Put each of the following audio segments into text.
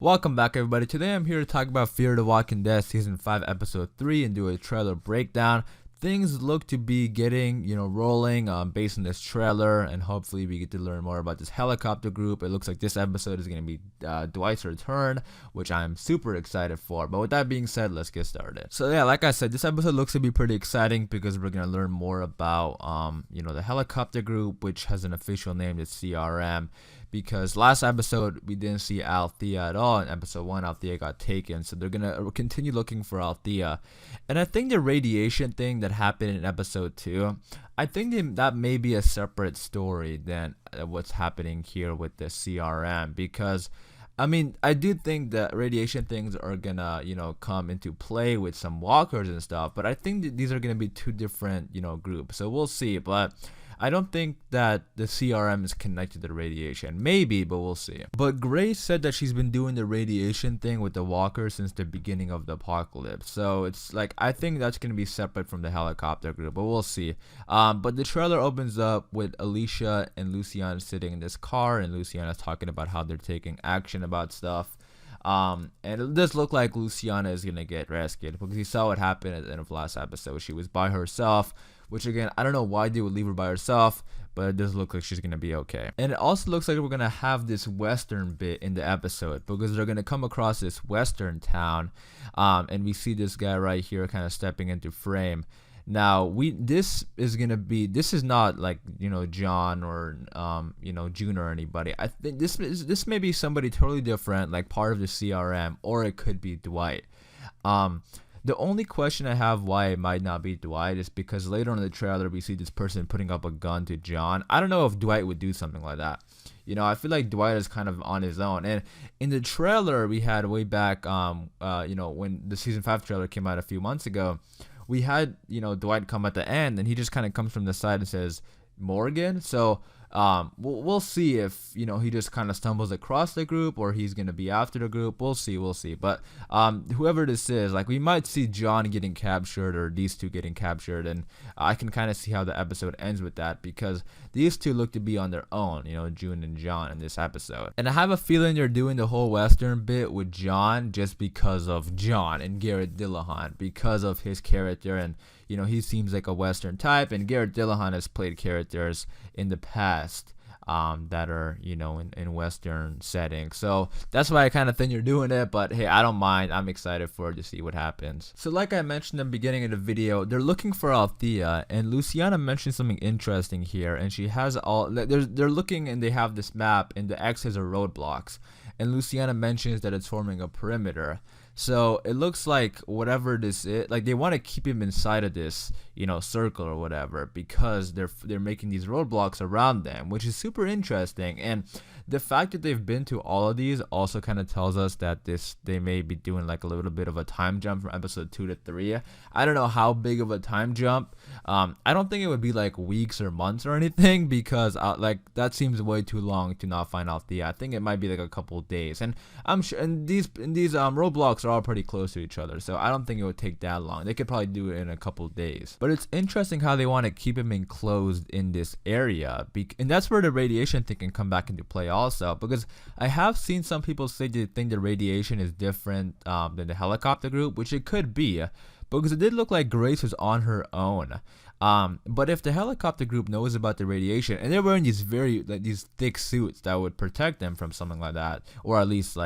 Welcome back, everybody. Today I'm here to talk about Fear the Walking Dead Season 5 Episode 3 and do a trailer breakdown. Things look to be getting, rolling based on this trailer, and hopefully we get to learn more about this helicopter group. It looks like this episode is going to be Dwight's return, which I'm super excited for. But with that being said, let's get started. So yeah, like I said, this episode looks to be pretty exciting because we're going to learn more about, the helicopter group, which has an official name, it's CRM. Because last episode we didn't see Althea at all. In episode 1, Althea got taken, so they're gonna continue looking for Althea. And I think the radiation thing that happened in episode 2, I think that may be a separate story than what's happening here with the CRM. Because I do think that radiation things are gonna, come into play with some walkers and stuff. But I think that these are gonna be two different, groups. So we'll see. But I don't think that the CRM is connected to the radiation. Maybe, but we'll see. But Grace said that she's been doing the radiation thing with the walker since the beginning of the apocalypse. So it's like, I think that's going to be separate from the helicopter group, but we'll see. But the trailer opens up with Alicia and Luciana sitting in this car, and Luciana's talking about how they're taking action about stuff. And it does look like Luciana is gonna get rescued because you saw what happened at the end of last episode. She was by herself, which again, I don't know why they would leave her by herself, but it does look like she's gonna be okay. And it also looks like we're gonna have this western bit in the episode because they're gonna come across this western town, and we see this guy right here kind of stepping into frame. Now this is not like John or June or anybody. I think this may be somebody totally different, like part of the CRM, or it could be Dwight. The only question I have why it might not be Dwight is because later on in the trailer we see this person putting up a gun to John. I don't know if Dwight would do something like that. I feel like Dwight is kind of on his own. And in the trailer we had way back, when the season 5 trailer came out a few months ago, we had Dwight come at the end, and he just kind of comes from the side and says Morgan. So we'll see if he just kind of stumbles across the group or he's gonna be after the group. We'll see. But whoever this is, like, we might see John getting captured or these two getting captured, and I can kind of see how the episode ends with that because these two look to be on their own, June and John in this episode. And I have a feeling they're doing the whole western bit with John just because of John and Garrett Dillahunt, because of his character, and he seems like a western type, and Garrett Dillahunt has played characters in the past that are in western settings. So that's why I kind of think you're doing it, but hey, I don't mind. I'm excited for it to see what happens. So like I mentioned in the beginning of the video, they're looking for Althea, and Luciana mentioned something interesting here, and she has they're looking, and they have this map, and the X's are roadblocks, and Luciana mentions that it's forming a perimeter. So it looks like whatever this is, like, they want to keep him inside of this, circle or whatever, because they're making these roadblocks around them, which is super interesting. And the fact that they've been to all of these also kind of tells us that they may be doing like a little bit of a time jump from episode 2 to 3. I don't know how big of a time jump. I don't think it would be like weeks or months or anything, because like that seems way too long to not find Althea. I think it might be like a couple days, and I'm sure, and these roadblocks are all pretty close to each other, so I don't think it would take that long. They could probably do it in a couple days. But it's interesting how they want to keep him enclosed in this area, and that's where the radiation thing can come back into play also, because I have seen some people say they think the radiation is different than the helicopter group, which it could be, because it did look like Grace was on her own. But if the helicopter group knows about the radiation, and they're wearing these thick suits that would protect them from something like that, or at least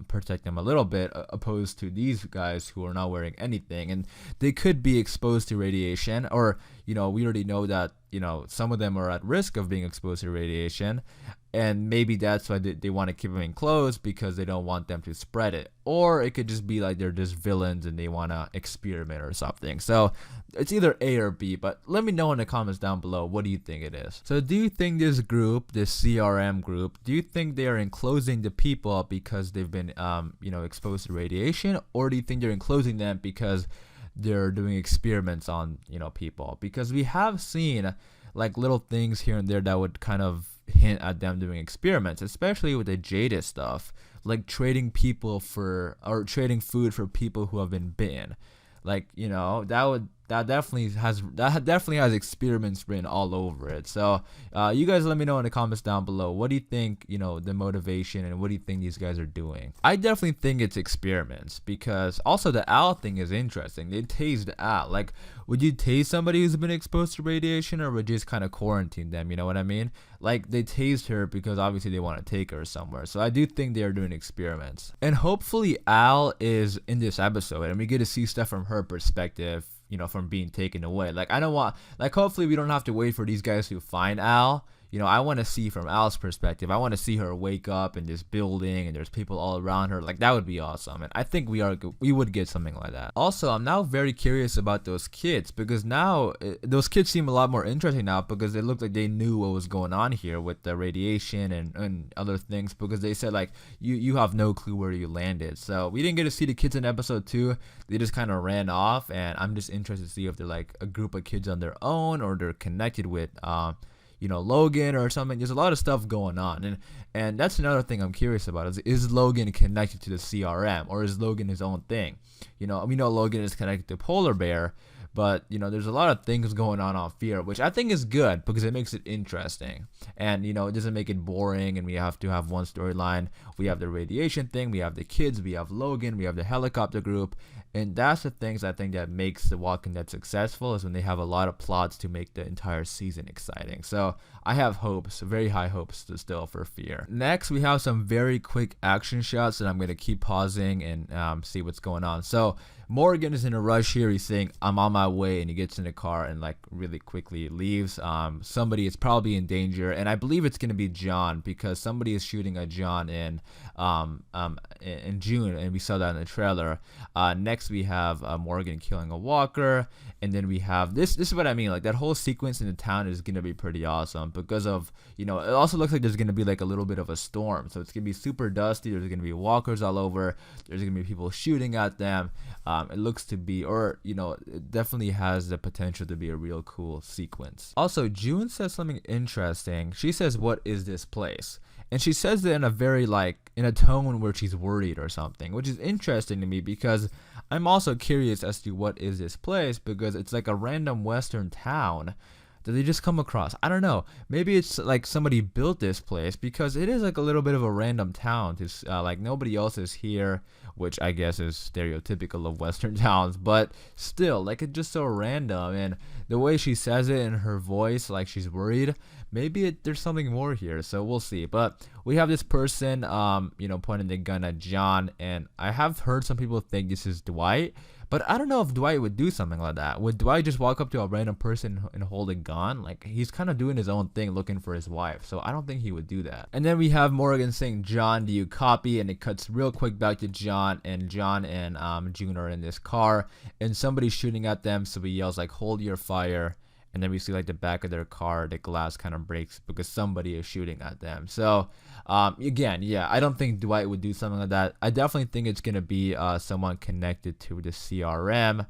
protect them a little bit, opposed to these guys who are not wearing anything, and they could be exposed to radiation, or we already know that some of them are at risk of being exposed to radiation, and maybe that's why they want to keep them enclosed, because they don't want them to spread it. Or it could just be like they're just villains and they want to experiment or something. So it's either A or B, but let me know in the comments down below, what do you think it is? So do you think this group, this CRM group, do you think they are enclosing the people because they've been exposed to radiation, or do you think they're enclosing them because they're doing experiments on people? Because we have seen like little things here and there that would kind of hint at them doing experiments, especially with the Jada stuff, like trading food for people who have been bitten. Like, that would that definitely has experiments written all over it. So you guys let me know in the comments down below, what do you think, the motivation, and what do you think these guys are doing? I definitely think it's experiments, because also the owl thing is interesting. They tased Al. Like, would you tase somebody who's been exposed to radiation, or would you just kind of quarantine them? You know what I mean? Like, they tased her because obviously they want to take her somewhere. So I do think they're doing experiments. And hopefully Al is in this episode and we get to see stuff from her perspective, from being taken away. Like, I don't want, like, hopefully we don't have to wait for these guys to find Al. I want to see from Al's perspective. I want to see her wake up in this building and there's people all around her. Like, that would be awesome. And I think we would get something like that. Also, I'm now very curious about those kids, because now those kids seem a lot more interesting now, because it looked like they knew what was going on here with the radiation and other things, because they said, like, you have no clue where you landed. So we didn't get to see the kids in episode 2. They just kind of ran off, and I'm just interested to see if they're like a group of kids on their own, or they're connected with Logan or something. There's a lot of stuff going on, and that's another thing I'm curious about, is Logan connected to the CRM, or is Logan his own thing? We know Logan is connected to Polar Bear, but there's a lot of things going on Fear, which I think is good, because it makes it interesting, and it doesn't make it boring, and we have to have one storyline. We have the radiation thing, we have the kids, we have Logan, we have the helicopter group, and that's the things I think that makes The Walking Dead successful, is when they have a lot of plots to make the entire season exciting. So I have hopes, very high hopes still for Fear. Next, we have some very quick action shots that I'm going to keep pausing and see what's going on. So Morgan is in a rush here. He's saying, I'm on my way, and he gets in the car and like really quickly leaves. Somebody is probably in danger, and I believe it's going to be John, because somebody is shooting at John in June, and we saw that in the trailer. Next we have Morgan killing a walker, and then we have this is what I mean, like that whole sequence in the town is gonna be pretty awesome, because of it also looks like there's gonna be like a little bit of a storm, so it's gonna be super dusty. There's gonna be walkers all over, there's gonna be people shooting at them. It looks to be, or it definitely has the potential to be a real cool sequence. Also, June says something interesting. She says, what is this place? And she says it in a very in a tone where she's worried or something, which is interesting to me, because I'm also curious as to what is this place, because it's like a random western town that they just come across. I don't know. Maybe it's like somebody built this place, because it is like a little bit of a random town. Like nobody else is here, which I guess is stereotypical of western towns, but still, like, it's just so random. And the way she says it in her voice, like she's worried, maybe there's something more here, so we'll see. But we have this person pointing the gun at John, and I have heard some people think this is Dwight, but I don't know if Dwight would do something like that. Would Dwight just walk up to a random person and hold a gun? Like, he's kind of doing his own thing, looking for his wife, so I don't think he would do that. And then we have Morgan saying, John, do you copy? And it cuts real quick back to John and June are in this car, and somebody's shooting at them, so he yells like, hold your fire. And then we see like the back of their car, the glass kind of breaks because somebody is shooting at them. So again, yeah, I don't think Dwight would do something like that. I definitely think it's gonna be someone connected to the CRM.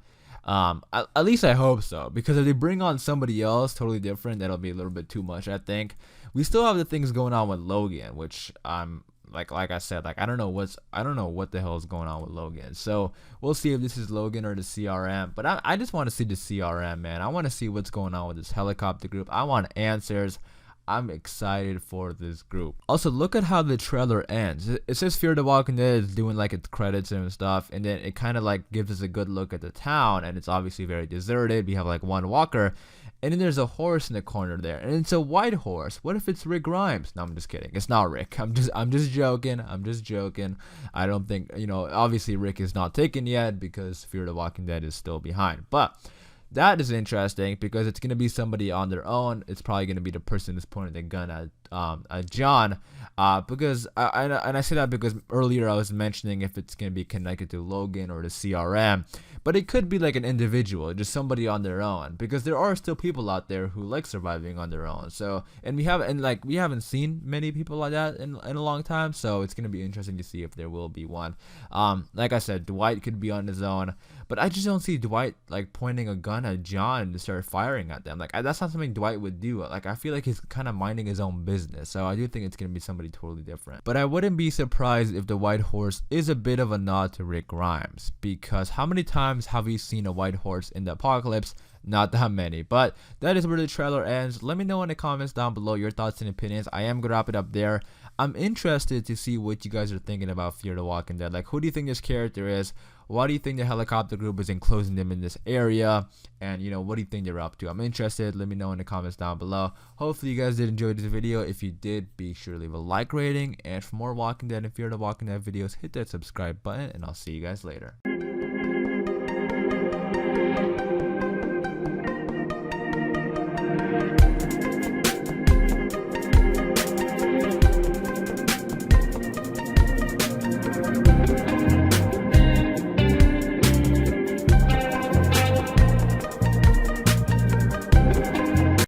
At least I hope so, because if they bring on somebody else totally different, that'll be a little bit too much. I think we still have the things going on with Logan, which like I said, like I don't know what the hell is going on with Logan. So we'll see if this is Logan or the CRM. But I just want to see the CRM, man. I want to see what's going on with this helicopter group. I want answers. I'm excited for this group. Also, look at how the trailer ends. It says Fear the Walking Dead is doing like its credits and stuff, and then it kind of like gives us a good look at the town, and it's obviously very deserted. We have like one walker, and then there's a horse in the corner there, and it's a white horse. What if it's Rick Grimes? No, I'm just kidding. It's not Rick. I'm just joking. I don't think, obviously Rick is not taken yet because Fear the Walking Dead is still behind. But that is interesting because it's going to be somebody on their own. It's probably going to be the person who's pointing the gun at John. Because I say that because earlier I was mentioning if it's going to be connected to Logan or the CRM. But it could be like an individual, just somebody on their own, because there are still people out there who like surviving on their own. So, and we haven't seen many people like that in a long time. So it's gonna be interesting to see if there will be one. Like I said, Dwight could be on his own, but I just don't see Dwight like pointing a gun at John to start firing at them. Like that's not something Dwight would do. Like I feel like he's kind of minding his own business business. So I do think it's gonna be somebody totally different. But I wouldn't be surprised if the white horse is a bit of a nod to Rick Grimes, because how many times have we seen a white horse in the apocalypse? Not that many. But that is where the trailer ends. Let me know in the comments down below your thoughts and opinions. I am gonna wrap it up there. I'm interested to see what you guys are thinking about Fear the Walking Dead. Like, who do you think this character is? Why do you think the helicopter group is enclosing them in this area? And, you know, what do you think they're up to? I'm interested. Let me know in the comments down below. Hopefully you guys did enjoy this video. If you did, be sure to leave a like rating. And for more Walking Dead and Fear the Walking Dead videos, hit that subscribe button. And I'll see you guys later.